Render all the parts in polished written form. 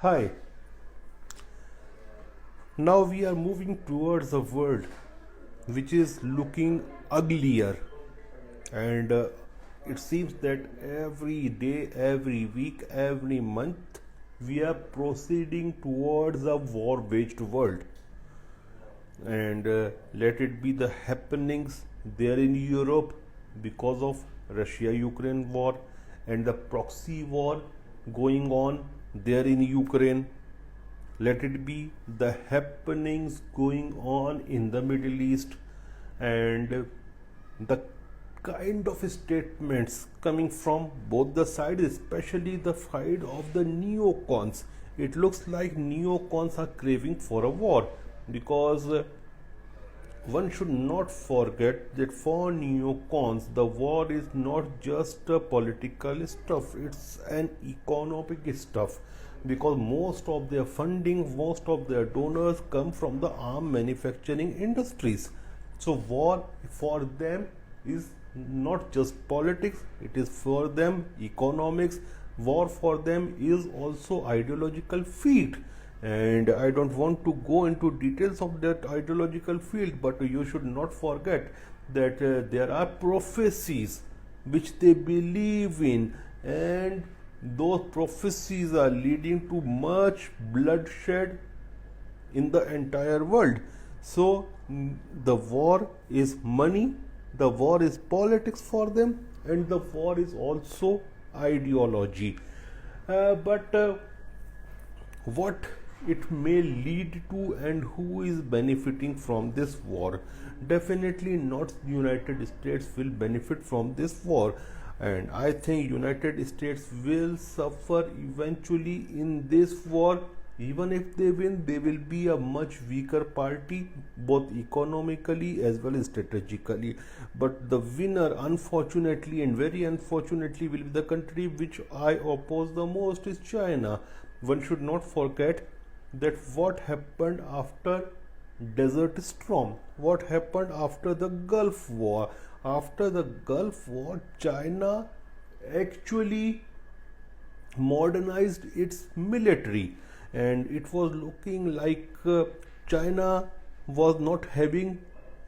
Hi, now we are moving towards a world which is looking uglier, and it seems that every day, every week, every month we are proceeding towards a war waged world. And let it be the happenings there in Europe because of Russia-Ukraine war and the proxy war going on there in Ukraine. Let it be the happenings going on in the Middle East and the kind of statements coming from both the sides, especially the side of the neocons. It looks like neocons are craving for a war because one should not forget that for neocons the war is not just a political stuff, it's an economic stuff, because most of their funding, most of their donors come from the arm manufacturing industries. So war for them is not just politics, it is for them economics. War for them is also ideological field, and I don't want to go into details of that ideological field, but you should not forget that there are prophecies which they believe in, and those prophecies are leading to much bloodshed in the entire world. So the war is money, the war is politics for them, and the war is also ideology. But what it may lead to and who is benefiting from this war? Definitely not United States will benefit from this war, and I think United States will suffer eventually in this war. Even if they win, they will be a much weaker party, both economically as well as strategically. But the winner, unfortunately and very unfortunately, will be the country which I oppose the most, is China. One should not forget that what happened after Desert Storm, what happened after the Gulf War. After the Gulf War, China actually modernized its military, and it was looking like China was not having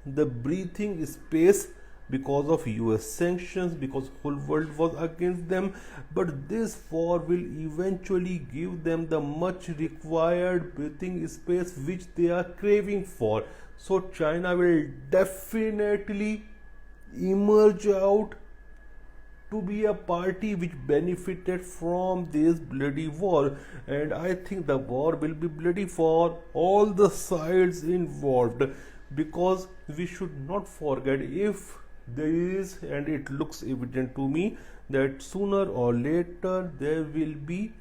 the breathing space because of US sanctions, because whole world was against them. But this war will eventually give them the much required breathing space which they are craving for. So China will definitely emerge out to be a party which benefited from this bloody war, and I think the war will be bloody for all the sides involved, because we should not forget, if there is, and it looks evident to me, that sooner or later there will be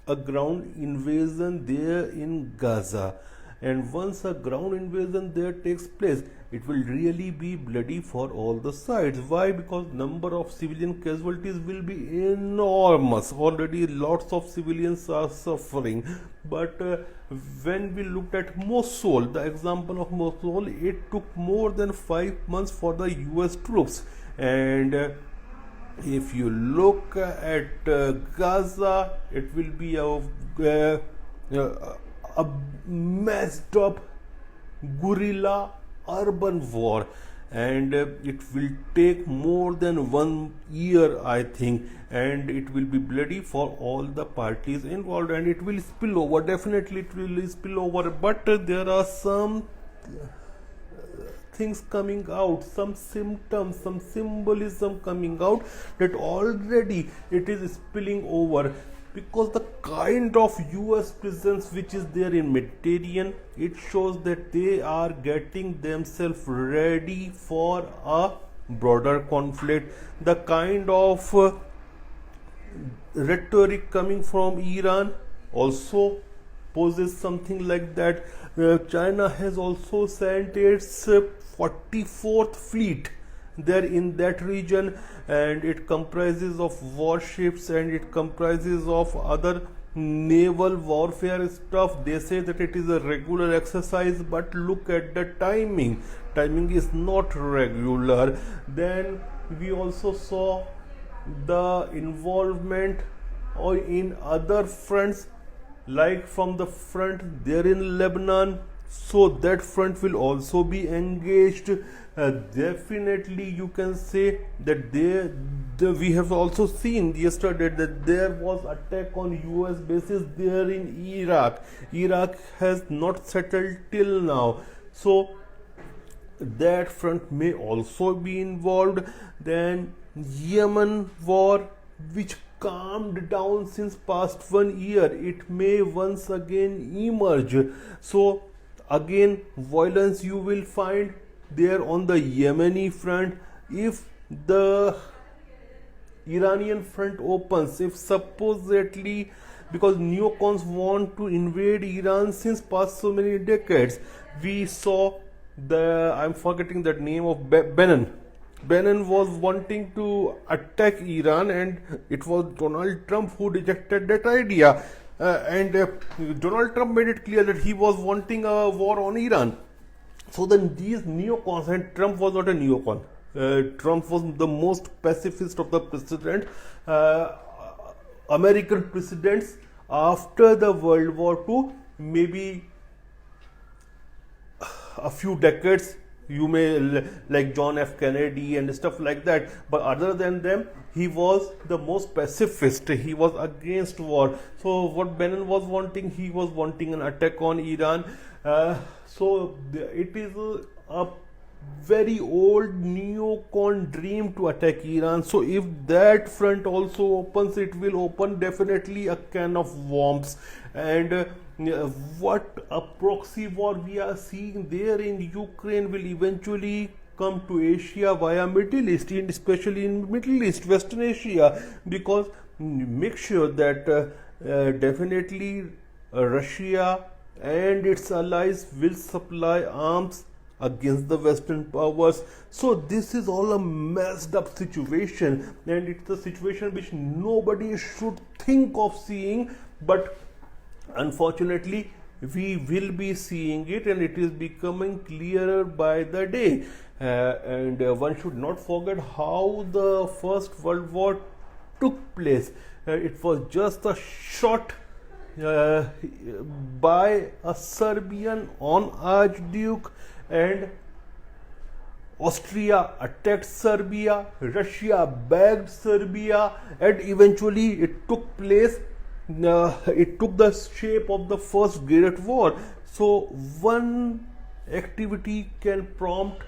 a ground invasion there in Gaza, and once a ground invasion there takes place, it will really be bloody for all the sides. Why? Because number of civilian casualties will be enormous. Already lots of civilians are suffering. But when we looked at Mosul, the example of Mosul, it took more than 5 months for the US troops, and if you look at Gaza, it will be a messed up guerrilla urban war, and it will take more than 1 year, I think, and it will be bloody for all the parties involved, and it will spill over. Definitely it will spill over, but there are some things coming out, some symptoms, some symbolism coming out, that already it is spilling over, because the kind of US presence which is there in Mediterranean, it shows that they are getting themselves ready for a broader conflict. The kind of rhetoric coming from Iran also poses something like that. China has also sent its 44th fleet there in that region, and it comprises of warships and it comprises of other naval warfare stuff. They say that it is a regular exercise, but look at the timing is not regular. Then we also saw the involvement or in other fronts like from the front there in Lebanon, so that front will also be engaged. Definitely you can say that we have also seen yesterday that there was attack on US bases there in Iraq has not settled till now, so that front may also be involved. Then Yemen war, which calmed down since past 1 year, it may once again emerge. So again violence you will find there on the Yemeni front. If the Iranian front opens, if supposedly, because neocons want to invade Iran since past so many decades, we saw I'm forgetting that name of Benin. Benin was wanting to attack Iran, and it was Donald Trump who rejected that idea. And Donald Trump made it clear that he was wanting a war on Iran. So then these neocons, and Trump was not a neocon. Trump was the most pacifist of the president, American presidents after the World War II, maybe a few decades. You may like John F. Kennedy and stuff like that, but other than them, he was the most pacifist. He was against war. So what Benin was wanting, he was wanting an attack on Iran. So it is a very old neocon dream to attack Iran. So if that front also opens, it will open definitely a can of worms. And what a proxy war we are seeing there in Ukraine will eventually come to Asia via Middle East, especially in Middle East, Western Asia, because make sure that definitely Russia and its allies will supply arms against the Western powers. So this is all a messed up situation, and it's a situation which nobody should think of seeing, but unfortunately we will be seeing it, and it is becoming clearer by the day. And one should not forget how the First World War took place. It was just a shot by a Serbian on Archduke, and Austria attacked Serbia, Russia backed Serbia, and eventually it took place. It took the shape of the First Great War. So one activity can prompt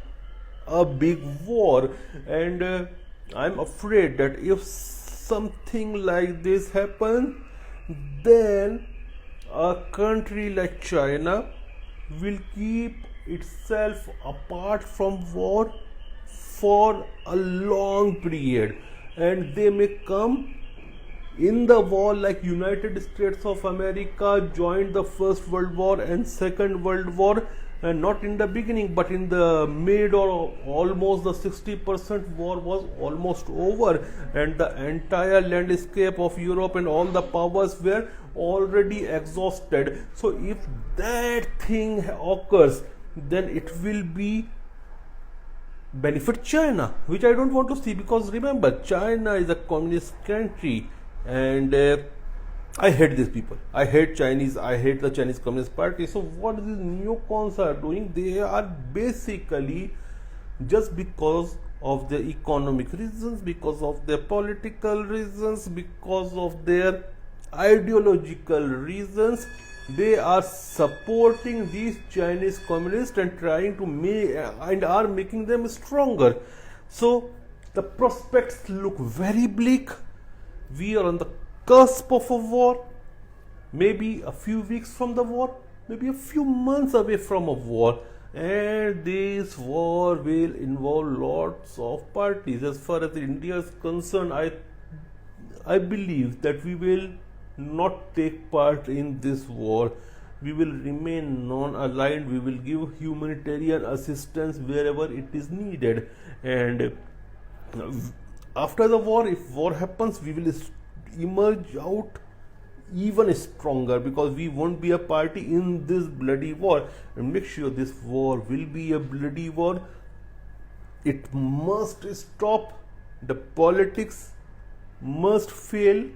a big war, and I'm afraid that if something like this happens, then a country like China will keep itself apart from war for a long period, and they may come in the war like United States of America joined the First World War and Second World War, and not in the beginning but in the mid, or almost the 60% war was almost over, and the entire landscape of Europe and all the powers were already exhausted. So if that thing occurs, then it will be benefit China, which I don't want to see, because remember, China is a communist country, and I hate these people. I hate Chinese. I hate the Chinese Communist Party. So what these neocons are doing, they are basically, just because of their economic reasons, because of their political reasons, because of their ideological reasons, they are supporting these Chinese communists and trying to make, and are making them stronger. So the prospects look very bleak. We are on the cusp of a war, maybe a few weeks from the war, maybe a few months away from a war, and this war will involve lots of parties. As far as India is concerned, I believe that we will not take part in this war. We will remain non-aligned. We will give humanitarian assistance wherever it is needed, and after the war, if war happens, we will emerge out even stronger, because we won't be a party in this bloody war. And make sure this war will be a bloody war. It must stop. The politics must fail,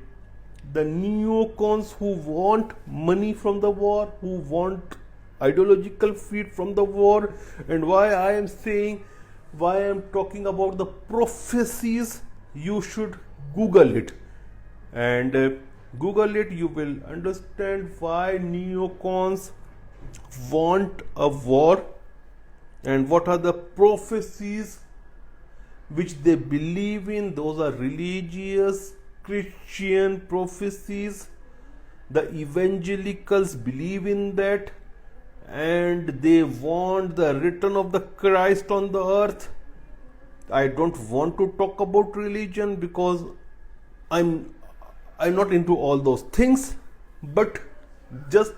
the neocons who want money from the war, who want ideological feed from the war. And why I am saying, why I am talking about the prophecies, you should Google it. And Google it, you will understand why neocons want a war and what are the prophecies which they believe in. Those are religious Christian prophecies. The evangelicals believe in that, and they want the return of the Christ on the earth. I don't want to talk about religion because I'm not into all those things, but just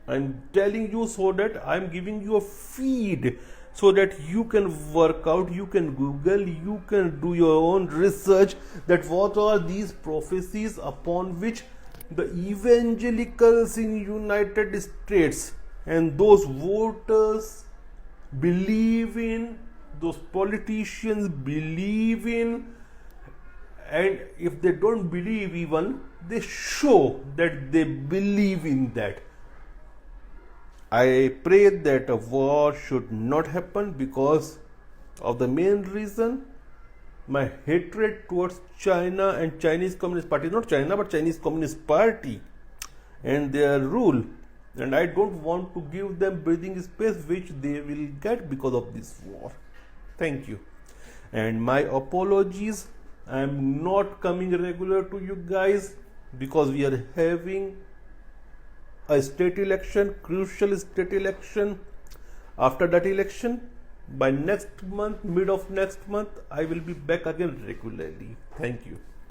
I'm telling you so that I'm giving you a feed so that you can work out, you can Google, you can do your own research that what are these prophecies upon which the evangelicals in United States and those voters believe in, those politicians believe in. And if they don't believe even, they show that they believe in that. I pray that a war should not happen because of the main reason, my hatred towards China and Chinese Communist Party, not China but Chinese Communist Party and their rule. And I don't want to give them breathing space which they will get because of this war. Thank you. And my apologies, I am not coming regular to you guys because we are having a state election, crucial state election. After that election, by next month, mid of next month, I will be back again regularly. Thank you.